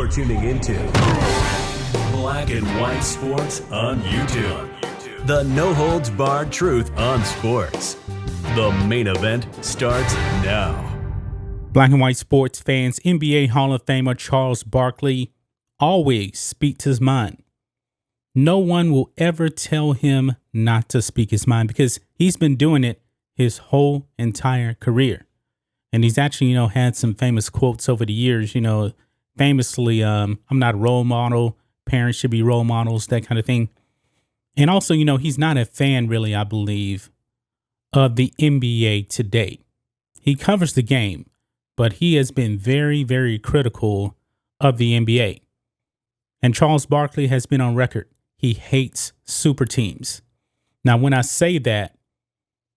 You're tuning into Black and White Sports on YouTube. The no-holds-barred truth on sports. The main event starts now. Black and White sports fans, NBA Hall of Famer Charles Barkley always speaks his mind. No one will ever tell him not to speak his mind because he's been doing it his whole entire career. And he's actually, had some famous quotes over the years, famously, I'm not a role model. Parents should be role models, that kind of thing. And also, he's not a fan really, I believe, of the NBA today. He covers the game, but he has been very, very critical of the NBA. And Charles Barkley has been on record. He hates super teams. Now, when I say that,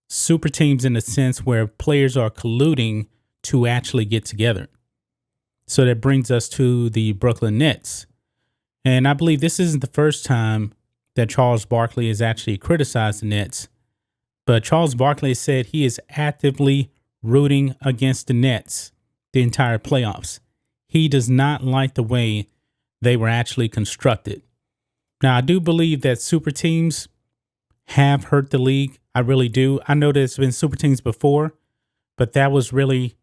super teams in the sense where players are colluding to actually get together. So that brings us to the Brooklyn Nets. And I believe this isn't the first time that Charles Barkley has actually criticized the Nets. But Charles Barkley said he is actively rooting against the Nets the entire playoffs. He does not like the way they were actually constructed. Now, I do believe that super teams have hurt the league. I really do. I know there's been super teams before, but that was really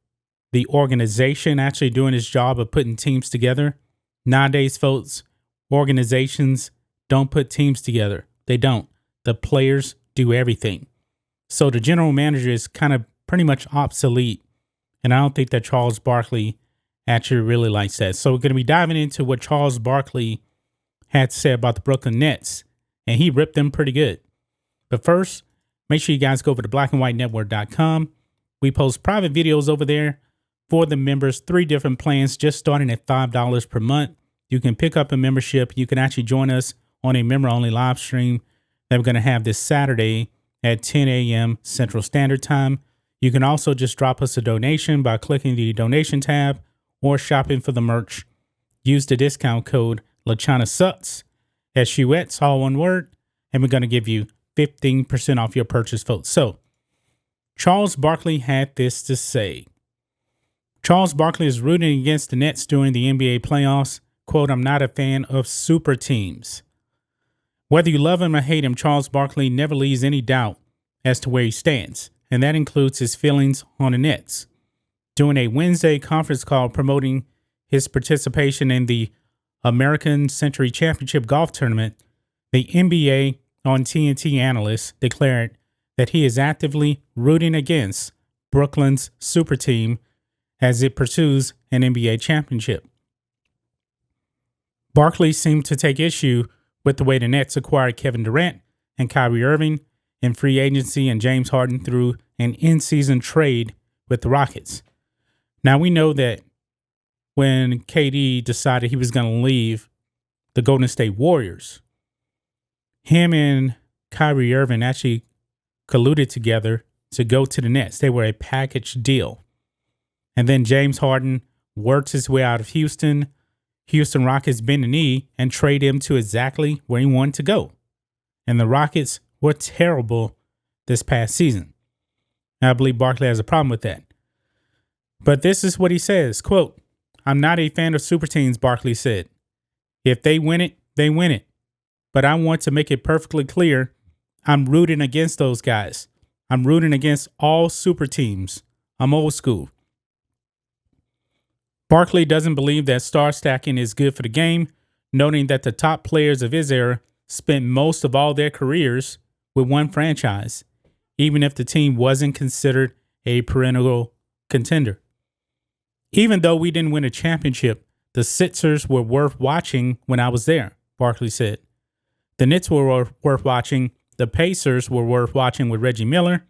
the organization actually doing its job of putting teams together. Nowadays, folks, organizations don't put teams together. They don't. The players do everything. So the general manager is kind of pretty much obsolete. And I don't think that Charles Barkley actually really likes that. So we're going to be diving into what Charles Barkley had to say about the Brooklyn Nets. And he ripped them pretty good. But first, make sure you guys go over to blackandwhitenetwork.com. We post private videos over there for the members, 3 different plans, just starting at $5 per month. You can pick up a membership. You can actually join us on a member-only live stream that we're going to have this Saturday at 10 a.m. Central Standard Time. You can also just drop us a donation by clicking the donation tab or shopping for the merch. Use the discount code LaChanaSucks, S-U-X, all one word, and we're going to give you 15% off your purchase, folks. So, Charles Barkley had this to say. Charles Barkley is rooting against the Nets during the NBA playoffs. Quote, I'm not a fan of super teams. Whether you love him or hate him, Charles Barkley never leaves any doubt as to where he stands, and that includes his feelings on the Nets. During a Wednesday conference call promoting his participation in the American Century Championship Golf Tournament, the NBA on TNT analyst declared that he is actively rooting against Brooklyn's super team as it pursues an NBA championship. Barkley seemed to take issue with the way the Nets acquired Kevin Durant and Kyrie Irving in free agency and James Harden through an in-season trade with the Rockets. Now, we know that when KD decided he was going to leave the Golden State Warriors, him and Kyrie Irving actually colluded together to go to the Nets. They were a package deal. And then James Harden worked his way out of Houston. Houston Rockets bend the knee and trade him to exactly where he wanted to go. And the Rockets were terrible this past season. And I believe Barkley has a problem with that. But this is what he says, quote, I'm not a fan of super teams, Barkley said. If they win it, they win it. But I want to make it perfectly clear, I'm rooting against those guys. I'm rooting against all super teams. I'm old school. Barkley doesn't believe that star stacking is good for the game, noting that the top players of his era spent most of all their careers with one franchise, even if the team wasn't considered a perennial contender. Even though we didn't win a championship, the Sixers were worth watching when I was there, Barkley said. The Knicks were worth watching. The Pacers were worth watching with Reggie Miller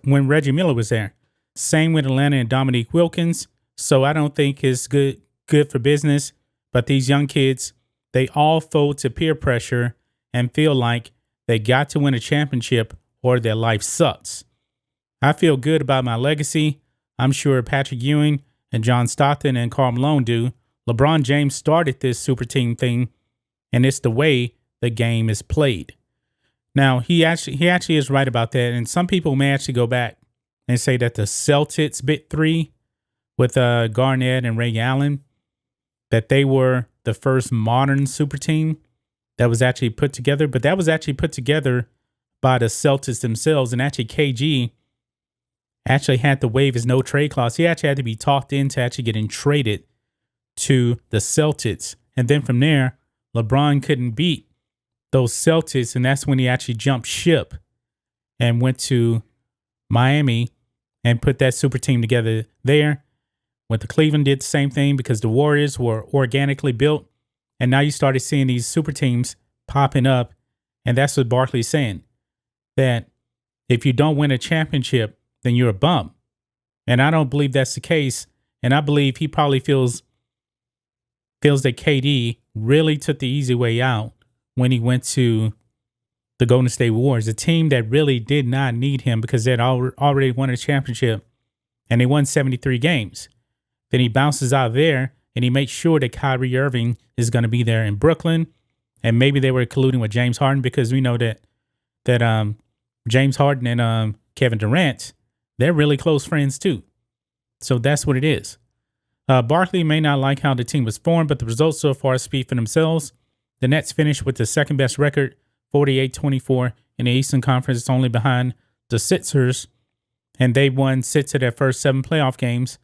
when Reggie Miller was there. Same with Atlanta and Dominique Wilkins. So I don't think it's good for business. But these young kids, they all fold to peer pressure and feel like they got to win a championship or their life sucks. I feel good about my legacy. I'm sure Patrick Ewing and John Stockton and Karl Malone do. LeBron James started this super team thing, and it's the way the game is played. Now, he actually is right about that. And some people may actually go back and say that the Celtics bit 3 with Garnett and Ray Allen, that they were the first modern super team that was actually put together, but that was actually put together by the Celtics themselves. And actually, KG actually had to waive his no trade clause. He actually had to be talked into actually getting traded to the Celtics. And then from there, LeBron couldn't beat those Celtics. And that's when he actually jumped ship and went to Miami and put that super team together there. Went to Cleveland, did the same thing because the Warriors were organically built. And now you started seeing these super teams popping up. And that's what Barkley's saying, that if you don't win a championship, then you're a bum. And I don't believe that's the case. And I believe he probably feels that KD really took the easy way out when he went to the Golden State Warriors, a team that really did not need him because they'd already won a championship and they won 73 games. Then he bounces out there and he makes sure that Kyrie Irving is going to be there in Brooklyn. And maybe they were colluding with James Harden because we know that James Harden and Kevin Durant, they're really close friends too. So that's what it is. Barkley may not like how the team was formed, but the results so far speak for themselves. The Nets finished with the second best record, 48-24 in the Eastern Conference, only behind the Sixers, and they won 6 of their first 7 playoff games.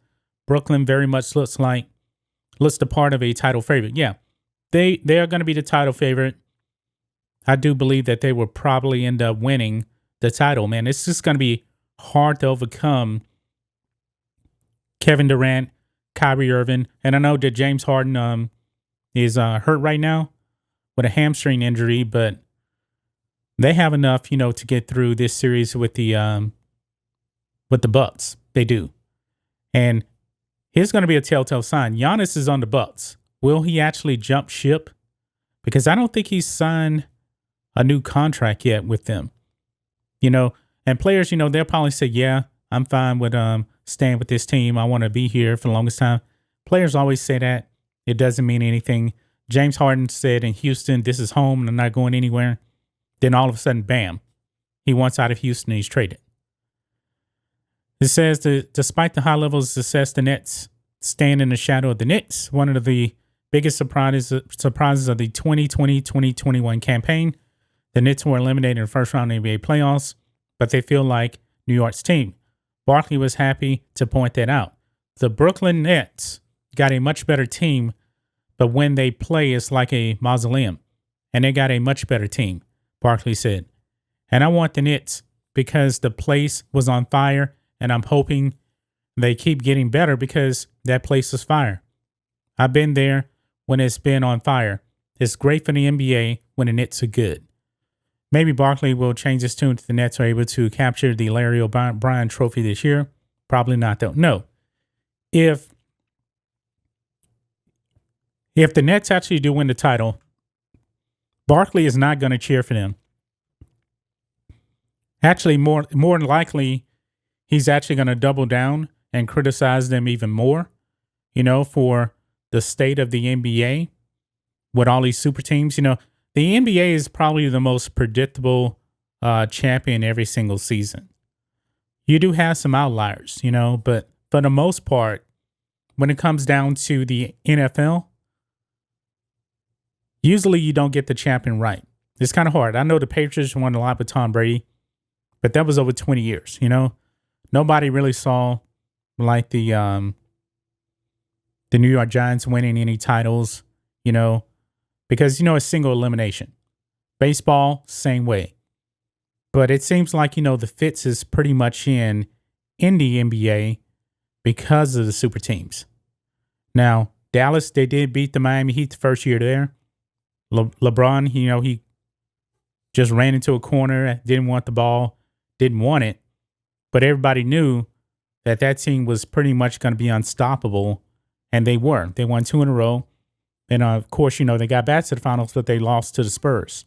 Brooklyn very much looks the part of a title favorite. Yeah, they are going to be the title favorite. I do believe that they will probably end up winning the title, man. It's just going to be hard to overcome Kevin Durant, Kyrie Irving, and I know that James Harden is hurt right now with a hamstring injury, but they have enough, to get through this series with the Bucks. They do, and here's going to be a telltale sign. Giannis is on the Bucks. Will he actually jump ship? Because I don't think he's signed a new contract yet with them. And players, they'll probably say, yeah, I'm fine with staying with this team. I want to be here for the longest time. Players always say that. It doesn't mean anything. James Harden said in Houston, this is home and I'm not going anywhere. Then all of a sudden, bam, he wants out of Houston and he's traded. It says that despite the high levels of success, the Nets stand in the shadow of the Knicks. One of the biggest surprises of the 2020-2021 campaign. The Knicks were eliminated in the first round of the NBA playoffs, but they feel like New York's team. Barkley was happy to point that out. The Brooklyn Nets got a much better team, but when they play, it's like a mausoleum. And they got a much better team, Barkley said. And I want the Nets because the place was on fire, and I'm hoping they keep getting better because that place is fire. I've been there when it's been on fire. It's great for the NBA when the Nets are good. Maybe Barkley will change his tune if the Nets are able to capture the Larry O'Brien trophy this year. Probably not, though. No. If the Nets actually do win the title, Barkley is not going to cheer for them. Actually, more than likely, he's actually going to double down and criticize them even more, for the state of the NBA with all these super teams. The NBA is probably the most predictable champion every single season. You do have some outliers, but for the most part, when it comes down to the NFL, usually you don't get the champion right. It's kind of hard. I know the Patriots won a lot with Tom Brady, but that was over 20 years, Nobody really saw like the New York Giants winning any titles, because, it's single elimination. Baseball, same way. But it seems like, the fits is pretty much in the NBA because of the super teams. Now, Dallas, they did beat the Miami Heat the first year there. LeBron, he just ran into a corner, didn't want the ball, didn't want it. But everybody knew that team was pretty much going to be unstoppable, and they were. They won 2 in a row. And, of course, they got back to the finals, but they lost to the Spurs.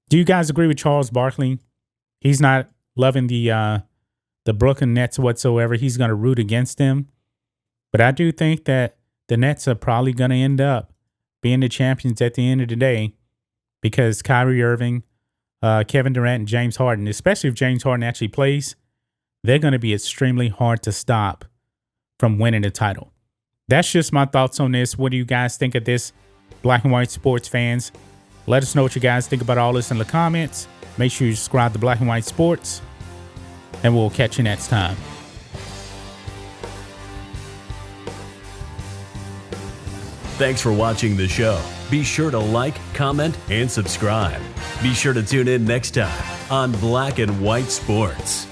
Do you guys agree with Charles Barkley? He's not loving the Brooklyn Nets whatsoever. He's going to root against them. But I do think that the Nets are probably going to end up being the champions at the end of the day because Kyrie Irving, Kevin Durant, and James Harden, especially if James Harden actually plays, they're going to be extremely hard to stop from winning the title. that's just my thoughts on this. What do you guys think of this, Black and White Sports fans? Let us know what you guys think about all this in the comments. Make sure you subscribe to Black and White Sports, and we'll catch you next time. Thanks for watching the show. Be sure to like, comment, and subscribe. Be sure to tune in next time on Black and White Sports.